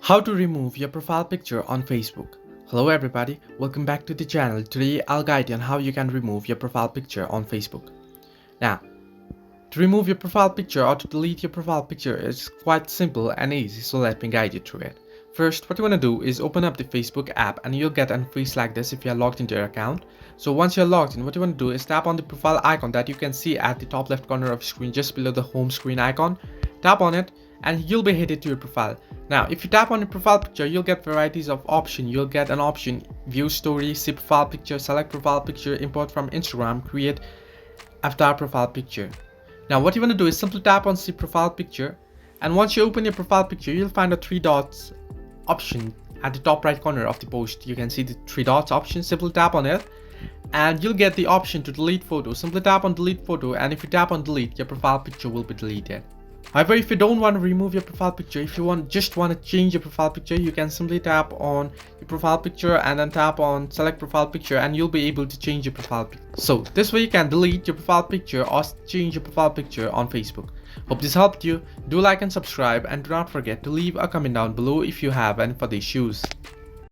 How to remove your profile picture on Facebook. Hello everybody, welcome back to the channel. Today I'll guide you on how you can remove your profile picture on Facebook. Now, to remove your profile picture or to delete your profile picture is quite simple and easy, so let me guide you through it. First, what you want to do is open up the Facebook app and you'll get an face like this if you are logged into your account. So once you're logged in, what you want to do is tap on the profile icon that you can see at the top left corner of the screen just below the home screen icon. Tap on it and you'll be headed to your profile. Now, if you tap on your profile picture, you'll get varieties of options. You'll get an option, view story, see profile picture, select profile picture, import from Instagram, create avatar profile picture. Now, what you want to do is simply tap on see profile picture, and once you open your profile picture, you'll find a three dots option at the top right corner of the post. You can see the three dots option. Simply tap on it and you'll get the option to delete photo. Simply tap on delete photo, and if you tap on delete, your profile picture will be deleted. However, if you don't want to remove your profile picture, if you just want to change your profile picture, you can simply tap on your profile picture and then tap on select profile picture, and you'll be able to change your profile picture. So this way you can delete your profile picture or change your profile picture on Facebook. Hope this helped you. Do like and subscribe, and do not forget to leave a comment down below if you have any further issues.